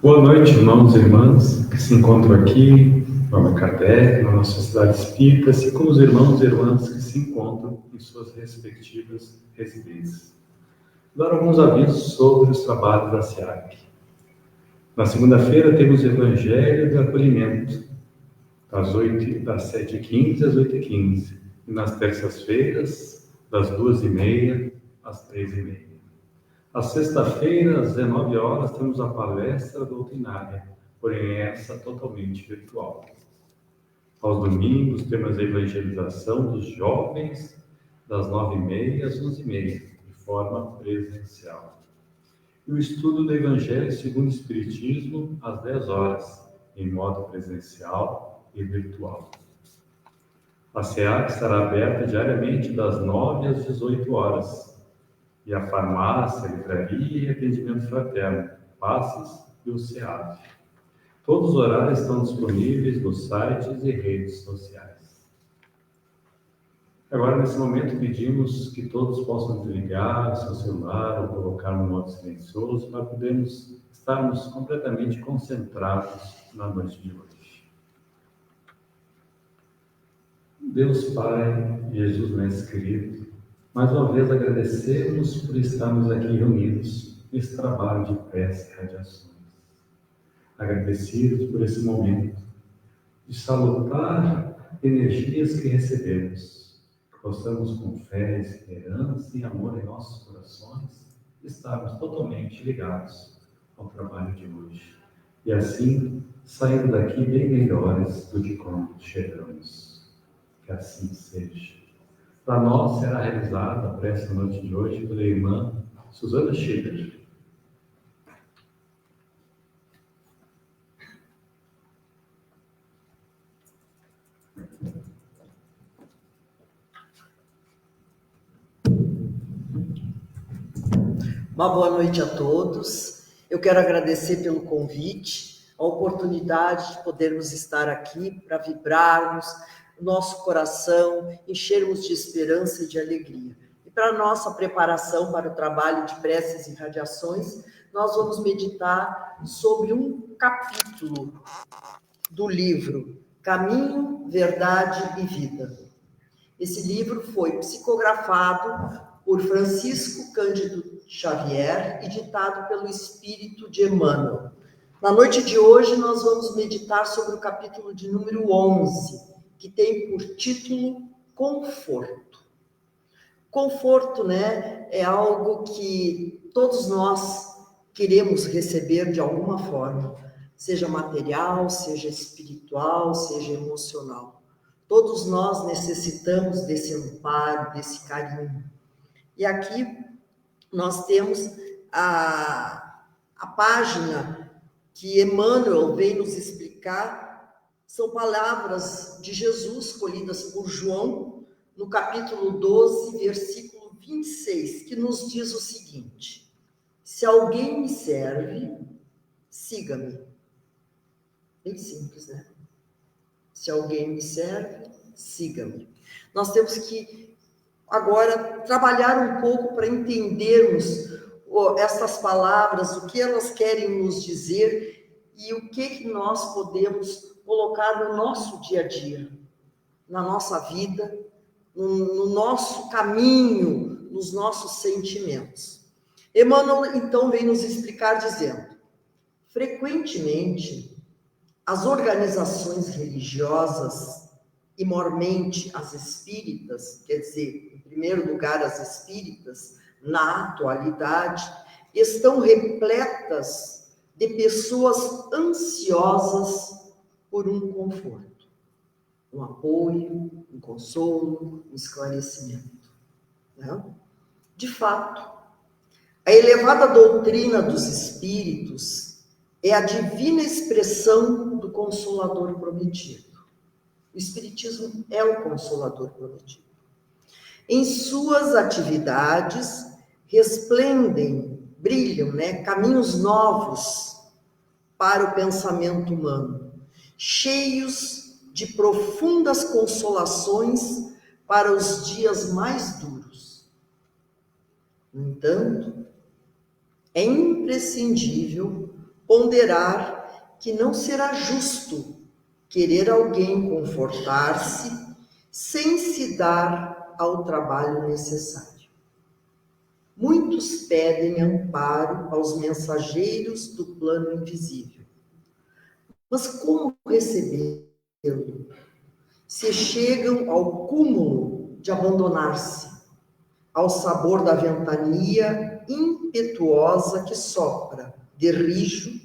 Boa noite, irmãos e irmãs que se encontram aqui, no Allan Kardec, na nossa Sociedade Espírita, assim como os irmãos e irmãs que se encontram em suas respectivas residências. Vou dar alguns avisos sobre os trabalhos da SEAC. Na segunda-feira temos o Evangelho do Acolhimento, das 7h15 às 8h15. E nas terças-feiras, das 2h30 às 3h30. À sexta-feira, às 19 horas, temos a palestra doutrinária, porém essa totalmente virtual. Aos domingos, temos a evangelização dos jovens, das 9h30 às 11h30, de forma presencial. E o estudo do Evangelho segundo o Espiritismo, às 10 horas, em modo presencial e virtual. A SEAC estará aberta diariamente das 9 às 18 horas. E a farmácia, a livraria e atendimento fraterno, Passes e o SEAP. Todos os horários estão disponíveis nos sites e redes sociais. Agora, nesse momento, pedimos que todos possam desligar o seu celular ou colocar no modo silencioso para podermos estarmos completamente concentrados na noite de hoje. Deus Pai, Jesus Mestre querido, mais uma vez agradecemos por estarmos aqui reunidos nesse trabalho de prece e radiações. Agradecidos por esse momento de salutar energias que recebemos, que possamos com fé, esperança e amor em nossos corações estarmos totalmente ligados ao trabalho de hoje. E assim, saindo daqui bem melhores do que quando chegamos. Que assim seja. Para nós será realizada a prece na noite de hoje pela irmã Suzana Schiller. Uma boa noite a todos. Eu quero agradecer pelo convite, a oportunidade de podermos estar aqui para vibrarmos o nosso coração, enchermos de esperança e de alegria. E para a nossa preparação para o trabalho de preces e radiações, nós vamos meditar sobre um capítulo do livro Caminho, Verdade e Vida. Esse livro foi psicografado por Francisco Cândido Xavier e ditado pelo Espírito de Emmanuel. Na noite de hoje, nós vamos meditar sobre o capítulo de número 11, que tem por título Conforto. Conforto, é algo que todos nós queremos receber de alguma forma, seja material, seja espiritual, seja emocional. Todos nós necessitamos desse amparo, desse carinho. E aqui nós temos a página que Emmanuel vem nos explicar, são palavras de Jesus escolhidas por João, no capítulo 12, versículo 26, que nos diz o seguinte: se alguém me serve, siga-me. Bem simples, né? Se alguém me serve, siga-me. Nós temos que agora trabalhar um pouco para entendermos essas palavras, o que elas querem nos dizer e o que nós podemos colocar no nosso dia a dia, na nossa vida, no nosso caminho, nos nossos sentimentos. Emmanuel, então, vem nos explicar dizendo: frequentemente, as organizações religiosas, e mormente as espíritas, quer dizer, em primeiro lugar as espíritas, na atualidade, estão repletas de pessoas ansiosas por um conforto, um apoio, um consolo, um esclarecimento. De fato, a elevada doutrina dos espíritos é a divina expressão do Consolador prometido. O Espiritismo é o Consolador prometido. Em suas atividades resplendem, brilham, caminhos novos para o pensamento humano, cheios de profundas consolações para os dias mais duros. No entanto, é imprescindível ponderar que não será justo querer alguém confortar-se sem se dar ao trabalho necessário. Muitos pedem amparo aos mensageiros do plano invisível. Mas como recebê-lo? Se chegam ao cúmulo de abandonar-se, ao sabor da ventania impetuosa que sopra, de rijo,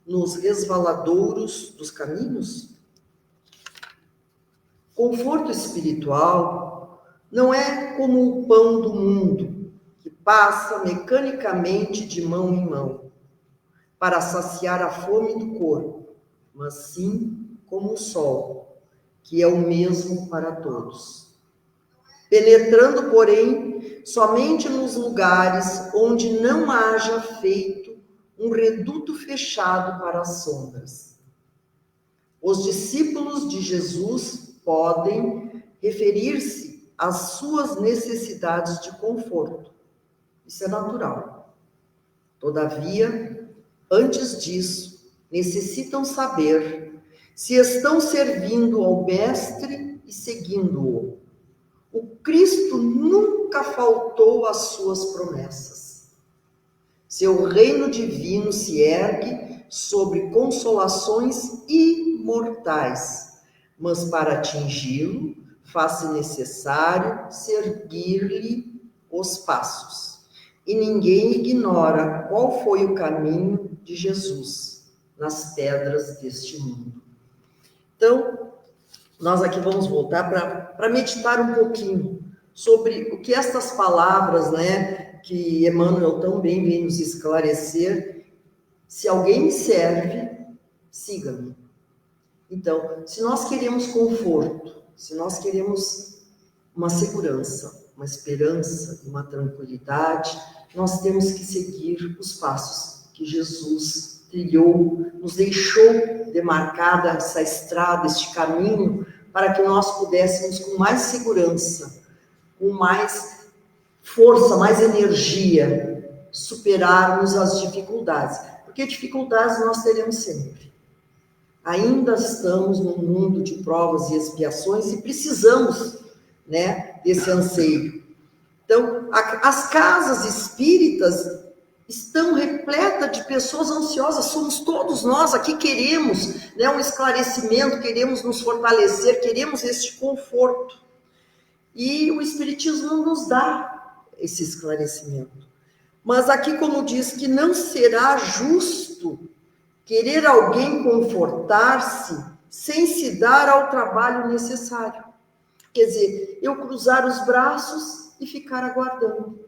nos resvaladouros dos caminhos? Conforto espiritual não é como o pão do mundo, que passa mecanicamente de mão em mão, para saciar a fome do corpo, mas sim como o sol, que é o mesmo para todos. Penetrando, porém, somente nos lugares onde não haja feito um reduto fechado para as sombras. Os discípulos de Jesus podem referir-se às suas necessidades de conforto. Isso é natural. Todavia, antes disso, necessitam saber se estão servindo ao Mestre e seguindo-o. O Cristo nunca faltou às suas promessas. Seu reino divino se ergue sobre consolações imortais, mas para atingi-lo, faz-se necessário seguir-lhe os passos. E ninguém ignora qual foi o caminho de Jesus nas pedras deste mundo. Então, nós aqui vamos voltar para meditar um pouquinho sobre o que estas palavras, né, que Emmanuel tão bem vem nos esclarecer. Se alguém me serve, siga-me. Então, se nós queremos conforto, se nós queremos uma segurança, uma esperança, uma tranquilidade, nós temos que seguir os passos que Jesus trilhou, nos deixou demarcada essa estrada, este caminho, para que nós pudéssemos com mais segurança, com mais força, mais energia, superarmos as dificuldades. Porque dificuldades nós teremos sempre. Ainda estamos num mundo de provas e expiações e precisamos, né, desse anseio. Então, as casas espíritas estão repletas de pessoas ansiosas, somos todos nós aqui, queremos, né, um esclarecimento, queremos nos fortalecer, queremos este conforto. E o Espiritismo não nos dá esse esclarecimento. Mas aqui, como diz, que não será justo querer alguém confortar-se sem se dar ao trabalho necessário. Quer dizer, eu cruzar os braços e ficar aguardando.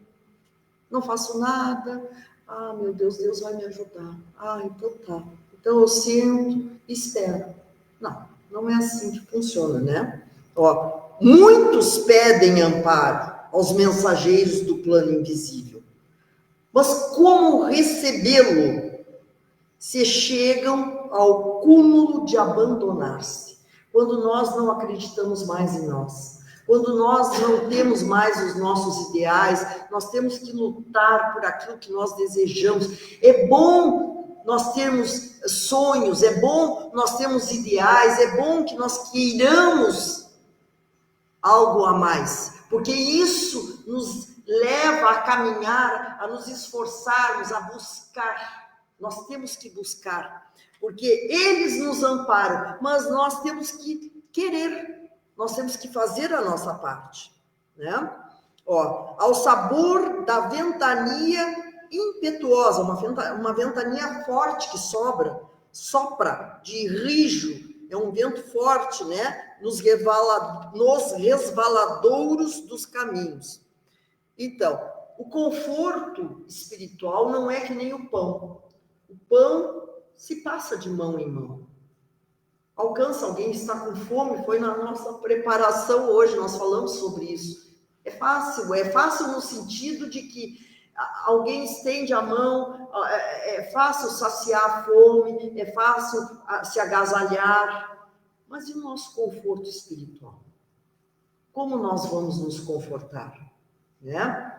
Não faço nada. Ah, meu Deus, Deus vai me ajudar. Ah, então tá. Então eu sento e espero. Não, não é assim que funciona, né? Ó, muitos pedem amparo aos mensageiros do plano invisível. Mas como recebê-lo se chegam ao cúmulo de abandonar-se? Quando nós não acreditamos mais em nós, quando nós não temos mais os nossos ideais, nós temos que lutar por aquilo que nós desejamos. É bom nós termos sonhos, é bom nós termos ideais, é bom que nós queiramos algo a mais, porque isso nos leva a caminhar, a nos esforçarmos, a buscar. Nós temos que buscar, porque eles nos amparam, mas nós temos que querer, nós temos que fazer a nossa parte, né? Ó, ao sabor da ventania impetuosa, uma ventania forte que sopra de rijo, é um vento forte, né? Nos resvaladouros dos caminhos. Então, o conforto espiritual não é que nem o pão. O pão se passa de mão em mão. Alcança alguém, está com fome, foi na nossa preparação hoje, nós falamos sobre isso. É fácil no sentido de que alguém estende a mão, é fácil saciar a fome, é fácil se agasalhar. Mas e o nosso conforto espiritual? Como nós vamos nos confortar? Né?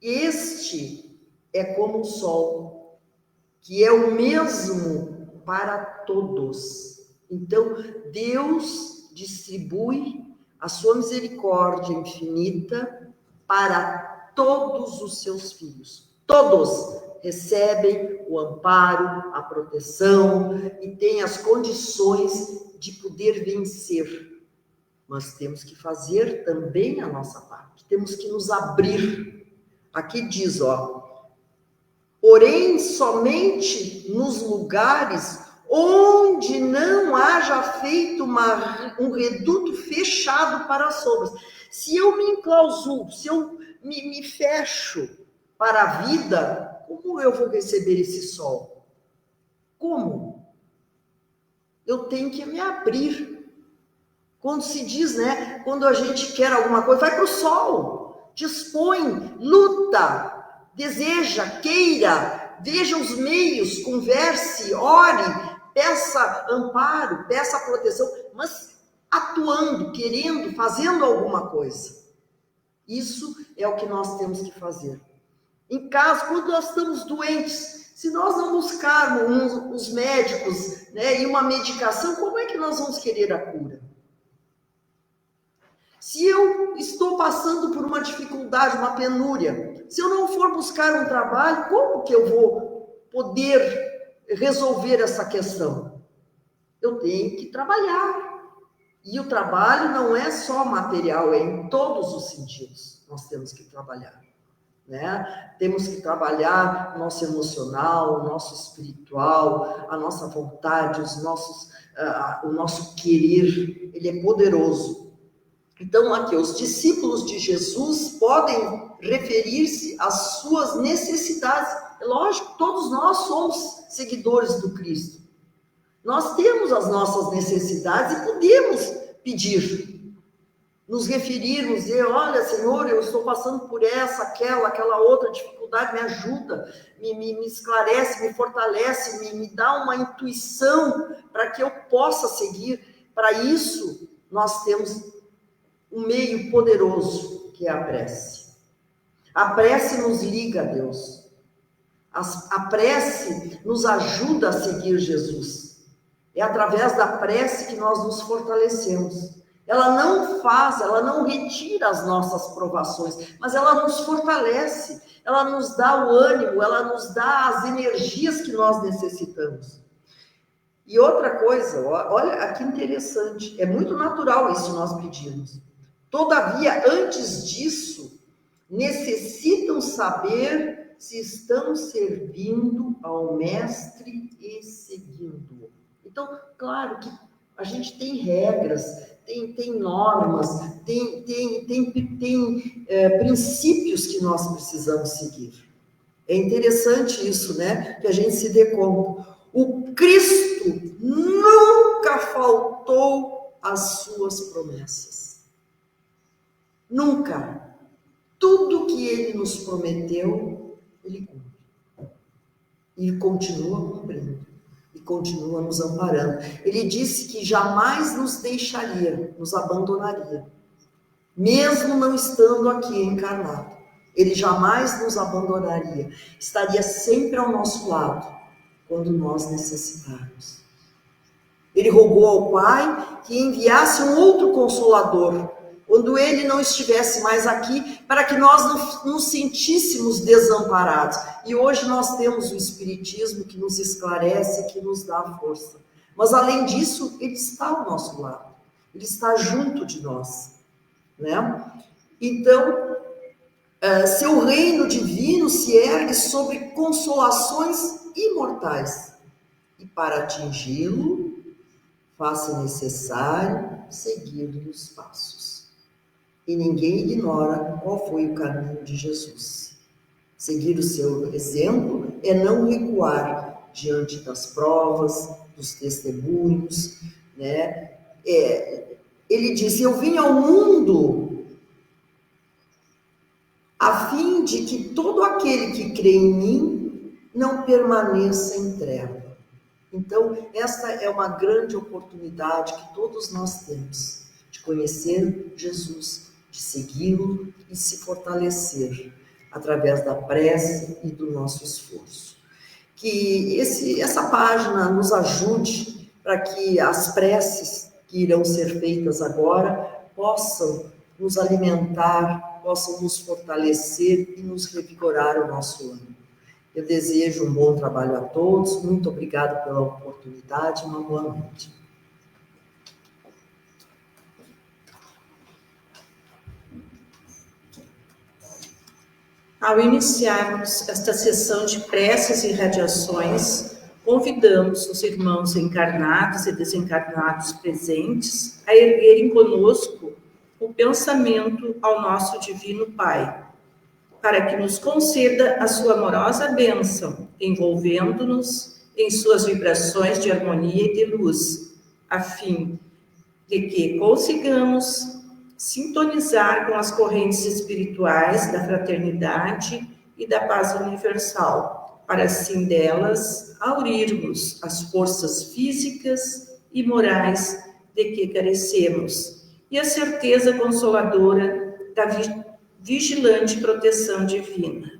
Este é como o sol, que é o mesmo para todos. Então, Deus distribui a sua misericórdia infinita para todos os seus filhos. Todos recebem o amparo, a proteção e têm as condições de poder vencer. Mas temos que fazer também a nossa parte. Temos que nos abrir. Aqui diz, porém, somente nos lugares onde não haja feito um reduto fechado para as sombras. Se eu me enclausulo, se eu me fecho para a vida, como eu vou receber esse sol? Como? Eu tenho que me abrir. Quando se diz, né? Quando a gente quer alguma coisa, vai para o sol, dispõe, luta, deseja, queira, veja os meios, converse, ore, peça amparo, peça proteção, mas atuando, querendo, fazendo alguma coisa. Isso é o que nós temos que fazer. Em caso, quando nós estamos doentes, se nós não buscarmos os médicos, né, e uma medicação, como é que nós vamos querer a cura? Se eu estou passando por uma dificuldade, uma penúria, se eu não for buscar um trabalho, como que eu vou poder resolver essa questão? Eu tenho que trabalhar. E o trabalho não é só material, é em todos os sentidos. Nós temos que trabalhar, né? Temos que trabalhar o nosso emocional, o nosso espiritual, a nossa vontade, o nosso querer. Ele é poderoso. Então, aqui, os discípulos de Jesus podem referir-se às suas necessidades. É lógico, todos nós somos seguidores do Cristo. Nós temos as nossas necessidades e podemos pedir, nos referirmos, dizer, olha, Senhor, eu estou passando por aquela outra dificuldade, me ajuda, me esclarece, me fortalece, me dá uma intuição para que eu possa seguir. Para isso, nós temos um meio poderoso, que é a prece. A prece nos liga a Deus. A prece nos ajuda a seguir Jesus. É através da prece que nós nos fortalecemos. Ela não retira as nossas provações, mas ela nos fortalece, ela nos dá o ânimo, ela nos dá as energias que nós necessitamos. E outra coisa, olha que interessante, é muito natural isso nós pedimos. Todavia, antes disso, necessitam saber se estão servindo ao Mestre e seguindo-o. Então, claro que a gente tem regras, tem normas, tem princípios que nós precisamos seguir. É interessante isso, né? Que a gente se dê conta. O Cristo nunca faltou às suas promessas. Nunca. Tudo que ele nos prometeu, ele cumpre. E continua cumprindo. E continua nos amparando. Ele disse que jamais nos deixaria, nos abandonaria. Mesmo não estando aqui encarnado. Ele jamais nos abandonaria. Estaria sempre ao nosso lado, quando nós necessitarmos. Ele rogou ao Pai que enviasse um outro Consolador, quando ele não estivesse mais aqui, para que nós não nos sentíssemos desamparados. E hoje nós temos o Espiritismo que nos esclarece, que nos dá força. Mas além disso, ele está ao nosso lado. Ele está junto de nós, né? Então, seu reino divino se ergue sobre consolações imortais. E para atingi-lo, faça necessário seguir-lhe os passos. E ninguém ignora qual foi o caminho de Jesus. Seguir o seu exemplo é não recuar diante das provas, dos testemunhos, né? Ele diz, eu vim ao mundo a fim de que todo aquele que crê em mim não permaneça em treva. Então, esta é uma grande oportunidade que todos nós temos de conhecer Jesus, de segui-lo e se fortalecer através da prece e do nosso esforço. que essa página nos ajude para que as preces que irão ser feitas agora possam nos alimentar, possam nos fortalecer e nos revigorar o nosso ânimo. Eu desejo um bom trabalho a todos, muito obrigada pela oportunidade, uma boa noite. Ao iniciarmos esta sessão de preces e radiações, convidamos os irmãos encarnados e desencarnados presentes a erguerem conosco o pensamento ao nosso Divino Pai, para que nos conceda a sua amorosa bênção, envolvendo-nos em suas vibrações de harmonia e de luz, a fim de que consigamos sintonizar com as correntes espirituais da fraternidade e da paz universal, para assim delas aurirmos as forças físicas e morais de que carecemos, e a certeza consoladora da vigilante proteção divina.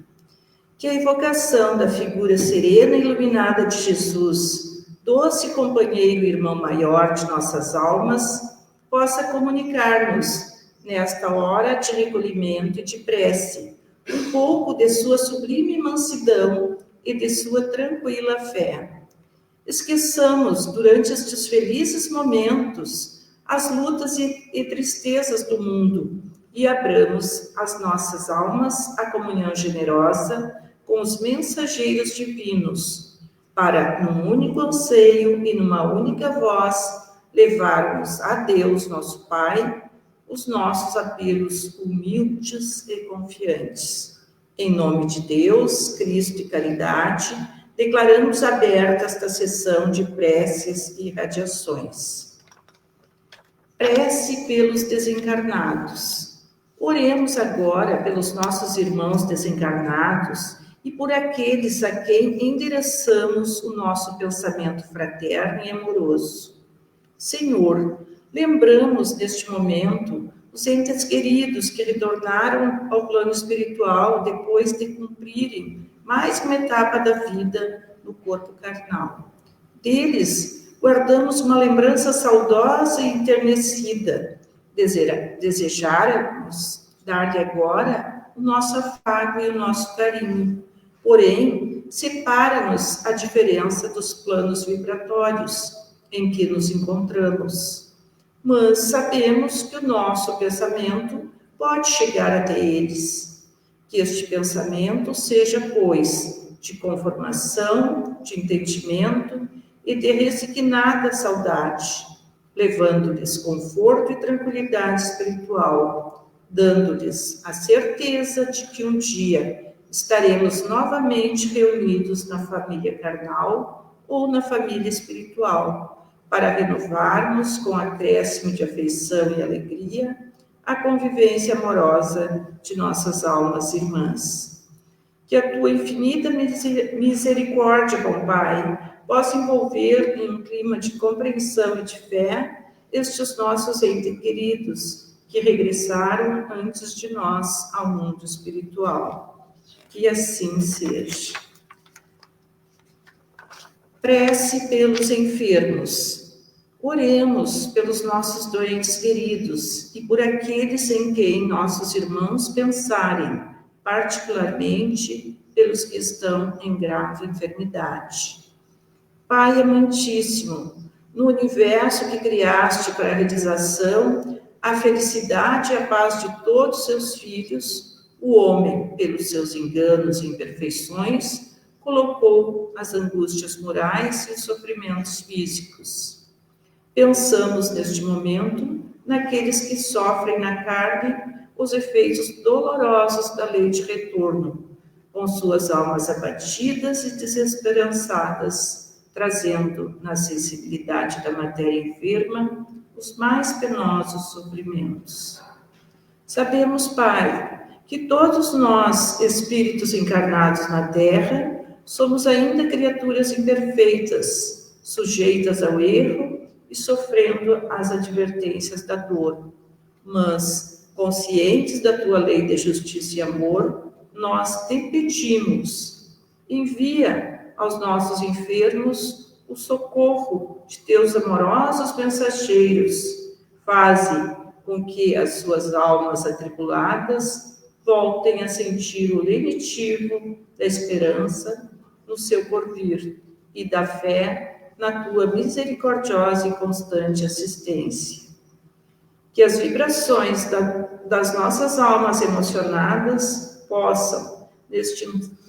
Que a evocação da figura serena e iluminada de Jesus, doce companheiro e irmão maior de nossas almas, possa comunicar-nos, nesta hora de recolhimento e de prece, um pouco de sua sublime mansidão e de sua tranquila fé. Esqueçamos, durante estes felizes momentos, as lutas e tristezas do mundo e abramos as nossas almas à comunhão generosa com os mensageiros divinos, para, num único anseio e numa única voz, levarmos a Deus, nosso Pai, os nossos apelos humildes e confiantes. Em nome de Deus, Cristo e caridade, declaramos aberta esta sessão de preces e radiações. Prece pelos desencarnados. Oremos agora pelos nossos irmãos desencarnados e por aqueles a quem endereçamos o nosso pensamento fraterno e amoroso. Senhor, lembramos neste momento os entes queridos que retornaram ao plano espiritual depois de cumprirem mais uma etapa da vida no corpo carnal. Deles, guardamos uma lembrança saudosa e enternecida. Desejáramos dar-lhe agora o nosso afago e o nosso carinho. Porém, separa-nos a diferença dos planos vibratórios em que nos encontramos. Mas sabemos que o nosso pensamento pode chegar até eles. Que este pensamento seja, pois, de conformação, de entendimento e de resignada saudade, levando-lhes conforto e tranquilidade espiritual, dando-lhes a certeza de que um dia estaremos novamente reunidos na família carnal ou na família espiritual, para renovarmos com acréscimo de afeição e alegria a convivência amorosa de nossas almas irmãs. Que a tua infinita misericórdia, bom Pai, possa envolver em um clima de compreensão e de fé estes nossos entes queridos que regressaram antes de nós ao mundo espiritual. Que assim seja. Prece pelos enfermos. Oremos pelos nossos doentes queridos e por aqueles em quem nossos irmãos pensarem, particularmente pelos que estão em grave enfermidade. Pai amantíssimo, no universo que criaste para a realização, a felicidade e a paz de todos seus filhos, o homem, pelos seus enganos e imperfeições, colocou as angústias morais e os sofrimentos físicos. Pensamos neste momento naqueles que sofrem na carne os efeitos dolorosos da lei de retorno, com suas almas abatidas e desesperançadas, trazendo na sensibilidade da matéria enferma os mais penosos sofrimentos. Sabemos, Pai, que todos nós, espíritos encarnados na Terra, somos ainda criaturas imperfeitas, sujeitas ao erro e sofrendo as advertências da dor. Mas, conscientes da tua lei de justiça e amor, nós te pedimos, envia aos nossos enfermos o socorro de teus amorosos mensageiros. Faze com que as suas almas atribuladas voltem a sentir o lenitivo da esperança no seu porvir e da fé na tua misericordiosa e constante assistência. Que as vibrações das nossas almas emocionadas possam, neste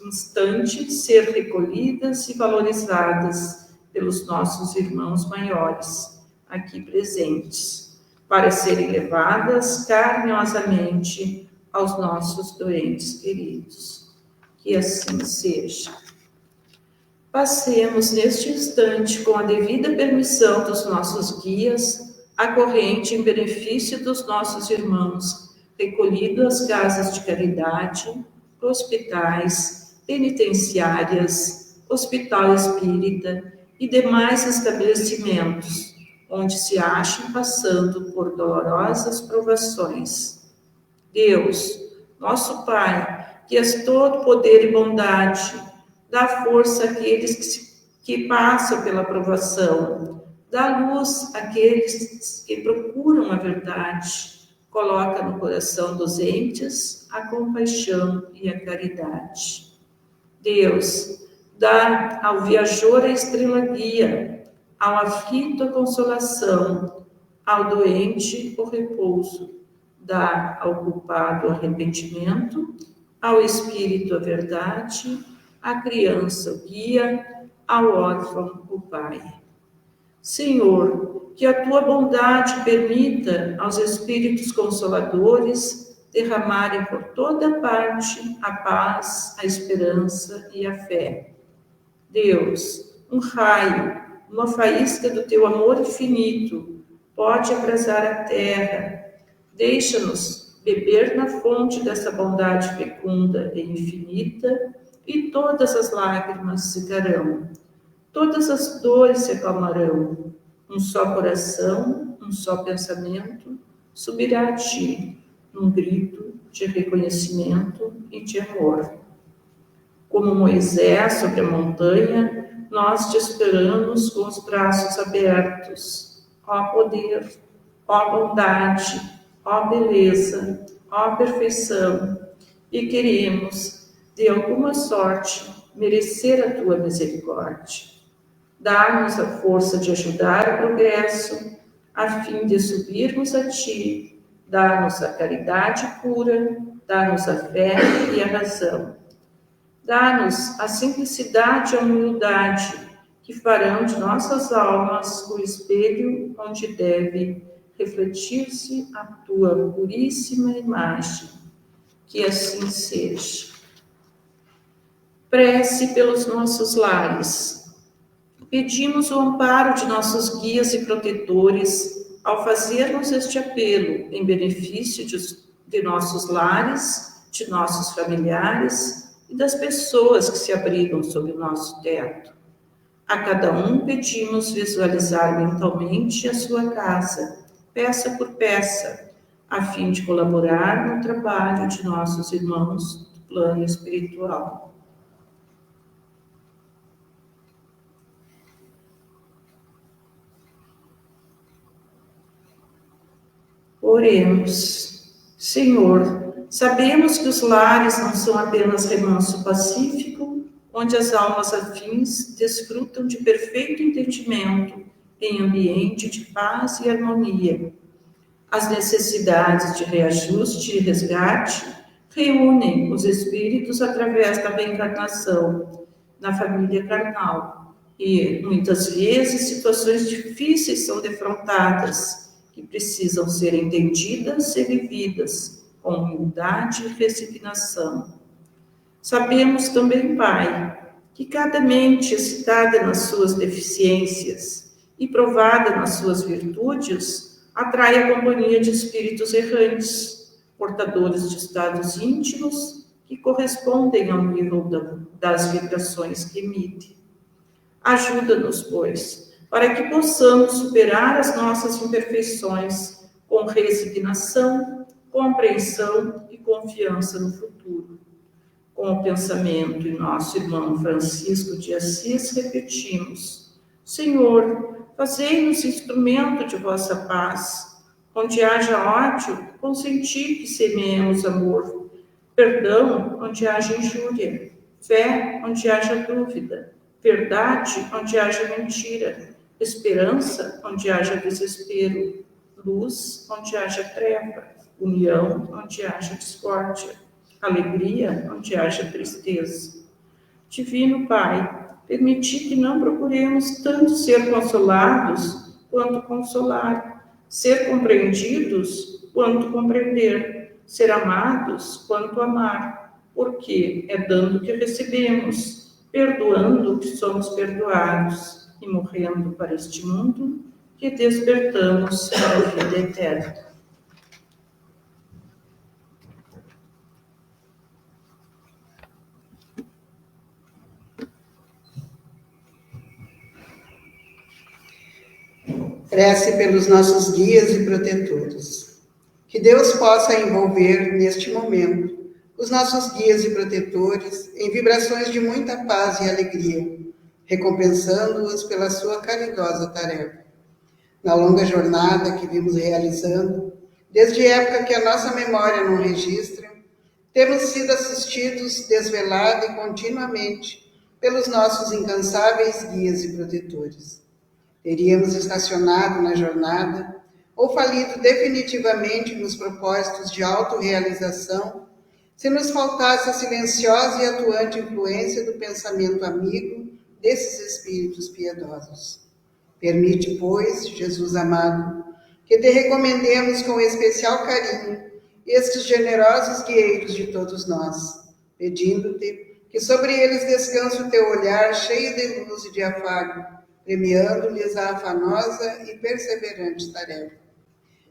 instante, ser recolhidas e valorizadas pelos nossos irmãos maiores, aqui presentes, para serem levadas carinhosamente aos nossos doentes queridos. Que assim seja. Passemos neste instante, com a devida permissão dos nossos guias, a corrente em benefício dos nossos irmãos, recolhidos às casas de caridade, hospitais, penitenciárias, hospital espírita e demais estabelecimentos, onde se acham passando por dolorosas provações. Deus, nosso Pai, que és todo poder e bondade, dá força àqueles que passam pela provação, dá luz àqueles que procuram a verdade, coloca no coração dos entes a compaixão e a caridade. Deus, dá ao viajor a estrela guia, ao aflito a consolação, ao doente o repouso, dá ao culpado o arrependimento, ao espírito a verdade, à criança o guia, ao órfão o pai. Senhor, que a tua bondade permita aos espíritos consoladores derramarem por toda parte a paz, a esperança e a fé. Deus, um raio, uma faísca do teu amor infinito, pode abrasar a terra. Deixa-nos beber na fonte dessa bondade fecunda e infinita, e todas as lágrimas secarão, todas as dores se acalmarão. Um só coração, um só pensamento subirá a ti, num grito de reconhecimento e de amor. Como Moisés sobre a montanha, nós te esperamos com os braços abertos. Ó poder, ó bondade, ó beleza, ó perfeição, e queremos, de alguma sorte, merecer a tua misericórdia. Dá-nos a força de ajudar o progresso, a fim de subirmos a ti. Dá-nos a caridade pura, dá-nos a fé e a razão. Dá-nos a simplicidade e a humildade, que farão de nossas almas o espelho onde deve refletir-se a tua puríssima imagem. Que assim seja. Prece pelos nossos lares. Pedimos o amparo de nossos guias e protetores ao fazermos este apelo em benefício de nossos lares, de nossos familiares e das pessoas que se abrigam sob o nosso teto. A cada um pedimos visualizar mentalmente a sua casa, peça por peça, a fim de colaborar no trabalho de nossos irmãos do plano espiritual. Oremos. Senhor, sabemos que os lares não são apenas remanso pacífico, onde as almas afins desfrutam de perfeito entendimento em ambiente de paz e harmonia. As necessidades de reajuste e resgate reúnem os espíritos através da reencarnação na família carnal, e muitas vezes situações difíceis são defrontadas, que precisam ser entendidas e vividas com humildade e resignação. Sabemos também, Pai, que cada mente excitada nas suas deficiências e provada nas suas virtudes atrai a companhia de espíritos errantes, portadores de estados íntimos que correspondem ao nível das vibrações que emitem. Ajuda-nos, pois, para que possamos superar as nossas imperfeições com resignação, compreensão e confiança no futuro. Com o pensamento em nosso irmão Francisco de Assis, repetimos: Senhor, fazei-nos instrumento de vossa paz. Onde haja ódio, consenti que semeemos amor. Perdão, onde haja injúria. Fé, onde haja dúvida. Verdade, onde haja mentira. Esperança, onde haja desespero. Luz, onde haja treva. União, onde haja discórdia. Alegria, onde haja tristeza. Divino Pai, permiti que não procuremos tanto ser consolados quanto consolar, ser compreendidos quanto compreender, ser amados quanto amar, porque é dando que recebemos, perdoando que somos perdoados e morrendo para este mundo que despertamos para a vida eterna. Prece pelos nossos guias e protetores. Que Deus possa envolver, neste momento, os nossos guias e protetores em vibrações de muita paz e alegria, recompensando-os pela sua caridosa tarefa. Na longa jornada que vimos realizando, desde a época que a nossa memória não registra, temos sido assistidos desvelada e continuamente pelos nossos incansáveis guias e protetores. Teríamos estacionado na jornada ou falido definitivamente nos propósitos de autorrealização se nos faltasse a silenciosa e atuante influência do pensamento amigo desses espíritos piedosos. Permite, pois, Jesus amado, que te recomendemos com especial carinho estes generosos guieiros de todos nós, pedindo-te que sobre eles descanse o teu olhar cheio de luz e de afago, premiando-lhes a afanosa e perseverante tarefa.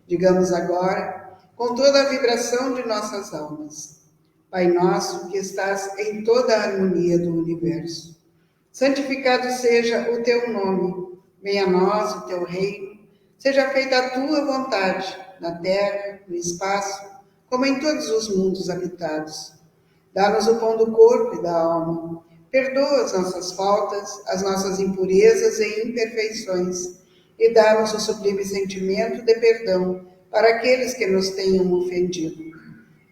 Digamos agora, com toda a vibração de nossas almas: Pai nosso que estás em toda a harmonia do universo, santificado seja o teu nome, venha a nós o teu reino, seja feita a tua vontade, na terra, no espaço, como em todos os mundos habitados. Dá-nos o pão do corpo e da alma. Perdoa as nossas faltas, as nossas impurezas e imperfeições, e dá-nos o sublime sentimento de perdão para aqueles que nos tenham ofendido.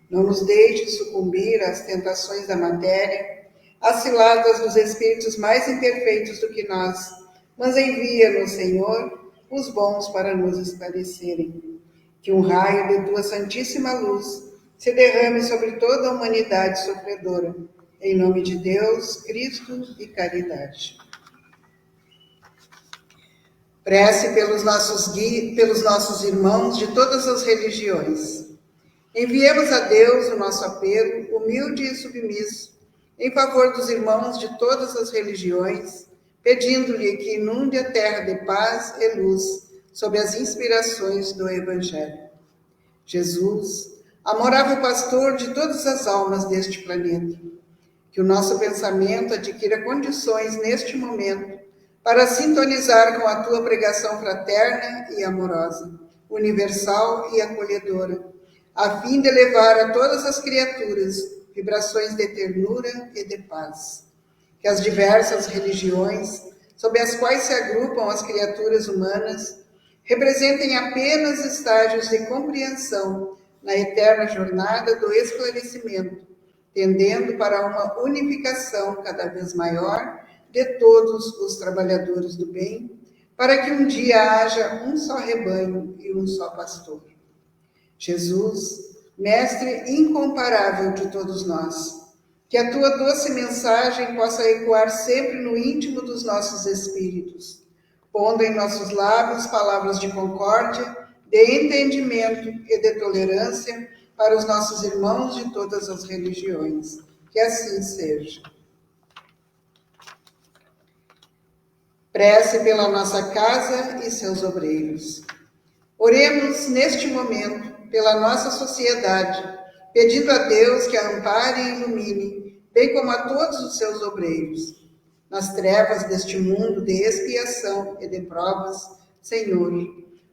Não nos deixe sucumbir às tentações da matéria, às ciladas dos espíritos mais imperfeitos do que nós, mas envia-nos, Senhor, os bons para nos esclarecerem. Que um raio de tua santíssima luz se derrame sobre toda a humanidade sofredora, em nome de Deus, Cristo e caridade. Prece pelos nossos irmãos de todas as religiões. Enviemos a Deus o nosso apelo, humilde e submisso, em favor dos irmãos de todas as religiões, pedindo-lhe que inunde a terra de paz e luz, sob as inspirações do Evangelho. Jesus, amorável pastor de todas as almas deste planeta, que o nosso pensamento adquira condições neste momento para sintonizar com a tua pregação fraterna e amorosa, universal e acolhedora, a fim de levar a todas as criaturas vibrações de ternura e de paz. Que as diversas religiões, sob as quais se agrupam as criaturas humanas, representem apenas estágios de compreensão na eterna jornada do esclarecimento, tendendo para uma unificação cada vez maior de todos os trabalhadores do bem, para que um dia haja um só rebanho e um só pastor. Jesus, mestre incomparável de todos nós, que a tua doce mensagem possa ecoar sempre no íntimo dos nossos espíritos, pondo em nossos lábios palavras de concórdia, de entendimento e de tolerância para os nossos irmãos de todas as religiões. Que assim seja. Prece pela nossa casa e seus obreiros. Oremos neste momento pela nossa sociedade, pedindo a Deus que a ampare e ilumine, bem como a todos os seus obreiros. Nas trevas deste mundo de expiação e de provas, Senhor,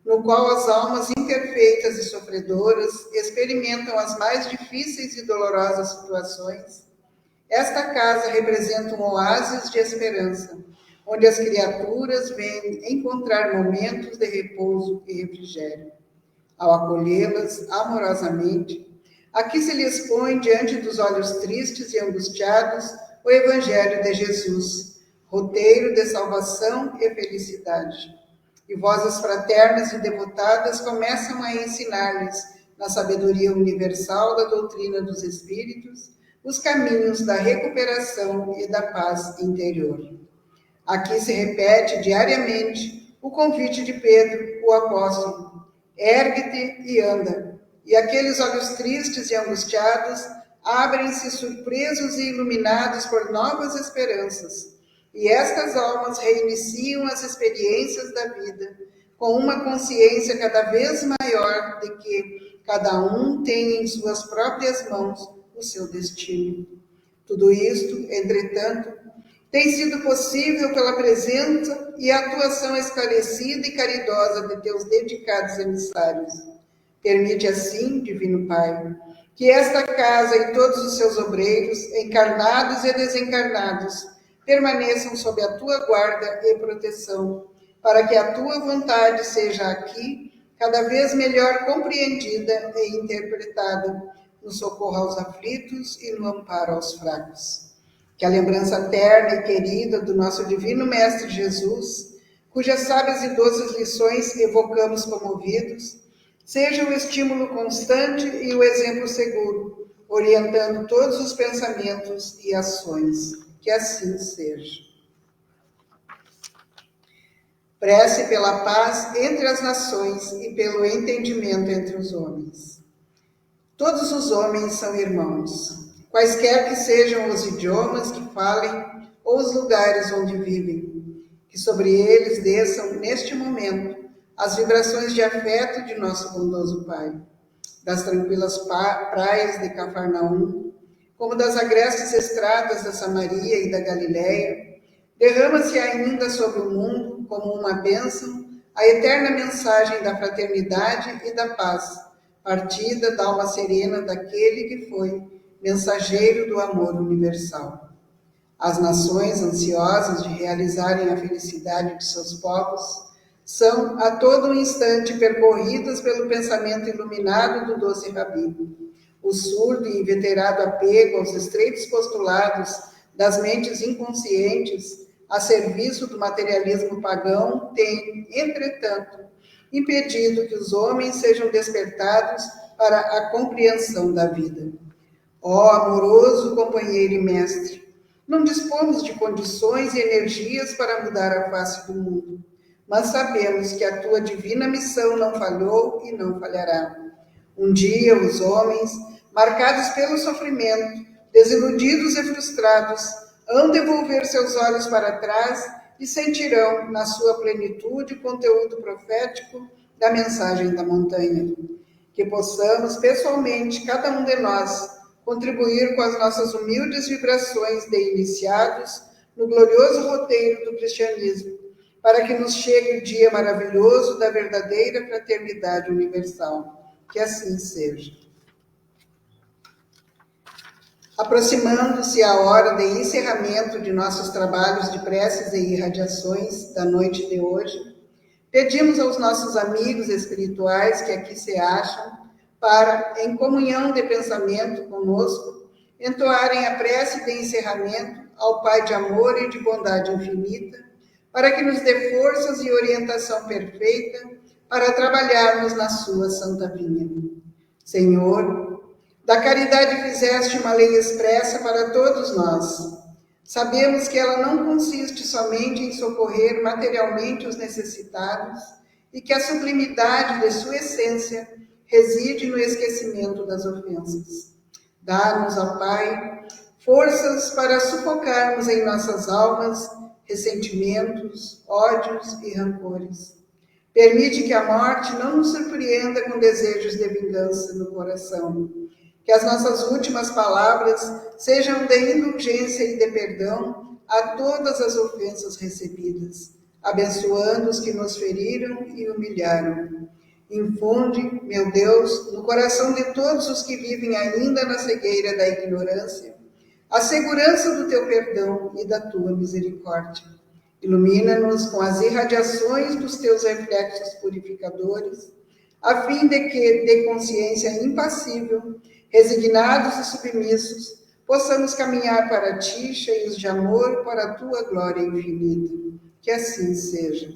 no qual as almas imperfeitas e sofredoras experimentam as mais difíceis e dolorosas situações, Esta casa representa um oásis de esperança, onde as criaturas vêm encontrar momentos de repouso e refrigério. Ao acolhê-las amorosamente, aqui se lhes põe diante dos olhos tristes e angustiados o Evangelho de Jesus, roteiro de salvação e felicidade. E vozes fraternas e devotadas começam a ensinar-lhes, na sabedoria universal da doutrina dos Espíritos, os caminhos da recuperação e da paz interior. Aqui se repete diariamente o convite de Pedro, o apóstolo: ergue-te e anda. E aqueles olhos tristes e angustiados abrem-se surpresos e iluminados por novas esperanças. E estas almas reiniciam as experiências da vida com uma consciência cada vez maior de que cada um tem em suas próprias mãos o seu destino. Tudo isto, entretanto, tem sido possível pela presença e atuação esclarecida e caridosa de teus dedicados emissários. Permite assim, Divino Pai, que esta casa e todos os seus obreiros, encarnados e desencarnados, permaneçam sob a tua guarda e proteção, para que a tua vontade seja aqui cada vez melhor compreendida e interpretada, no socorro aos aflitos e no amparo aos fracos. Que a lembrança terna e querida do nosso Divino Mestre Jesus, cujas sábias e doces lições evocamos comovidos, seja o estímulo constante e o exemplo seguro, orientando todos os pensamentos e ações. Que assim seja. Prece pela paz entre as nações e pelo entendimento entre os homens. Todos os homens são irmãos, quaisquer que sejam os idiomas que falem ou os lugares onde vivem, que sobre eles desçam, neste momento, as vibrações de afeto de nosso bondoso Pai, das tranquilas praias de Cafarnaum, como das agrestes estradas da Samaria e da Galileia, derrama-se ainda sobre o mundo, como uma bênção, a eterna mensagem da fraternidade e da paz, partida da alma serena daquele que foi mensageiro do amor universal. As nações ansiosas de realizarem a felicidade de seus povos são a todo instante percorridas pelo pensamento iluminado do doce Rabi. O surdo e inveterado apego aos estreitos postulados das mentes inconscientes a serviço do materialismo pagão tem, entretanto, impedido que os homens sejam despertados para a compreensão da vida. Ó amoroso companheiro e mestre, não dispomos de condições e energias para mudar a face do mundo, mas sabemos que a tua divina missão não falhou e não falhará. Um dia os homens, marcados pelo sofrimento, desiludidos e frustrados, hão de volver seus olhos para trás e sentirão, na sua plenitude, o conteúdo profético da mensagem da montanha. Que possamos, pessoalmente, cada um de nós, contribuir com as nossas humildes vibrações de iniciados no glorioso roteiro do cristianismo, para que nos chegue o dia maravilhoso da verdadeira fraternidade universal. Que assim seja. Aproximando-se a hora de encerramento de nossos trabalhos de preces e irradiações da noite de hoje, pedimos aos nossos amigos espirituais que aqui se acham para, em comunhão de pensamento conosco, entoarem a prece de encerramento ao Pai de amor e de bondade infinita, para que nos dê forças e orientação perfeita para trabalharmos na sua santa vinha. Senhor, da caridade fizeste uma lei expressa para todos nós. Sabemos que ela não consiste somente em socorrer materialmente os necessitados e que a sublimidade de sua essência reside no esquecimento das ofensas. Dá-nos, ó Pai, forças para sufocarmos em nossas almas ressentimentos, ódios e rancores. Permite que a morte não nos surpreenda com desejos de vingança no coração. Que as nossas últimas palavras sejam de indulgência e de perdão a todas as ofensas recebidas, abençoando os que nos feriram e humilharam. Infunde, meu Deus, no coração de todos os que vivem ainda na cegueira da ignorância, a segurança do teu perdão e da tua misericórdia. Ilumina-nos com as irradiações dos teus reflexos purificadores, a fim de que, de consciência impassível, resignados e submissos, possamos caminhar para ti, cheios de amor, para a tua glória infinita. Que assim seja.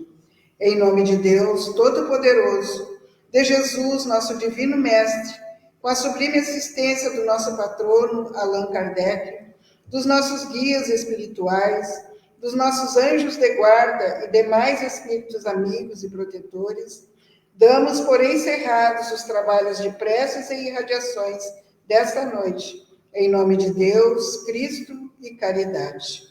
Em nome de Deus Todo-Poderoso, de Jesus, nosso Divino Mestre, com a sublime assistência do nosso patrono, Allan Kardec, dos nossos guias espirituais, dos nossos anjos de guarda e demais espíritos amigos e protetores, damos por encerrados os trabalhos de preces e irradiações desta noite, em nome de Deus, Cristo e caridade.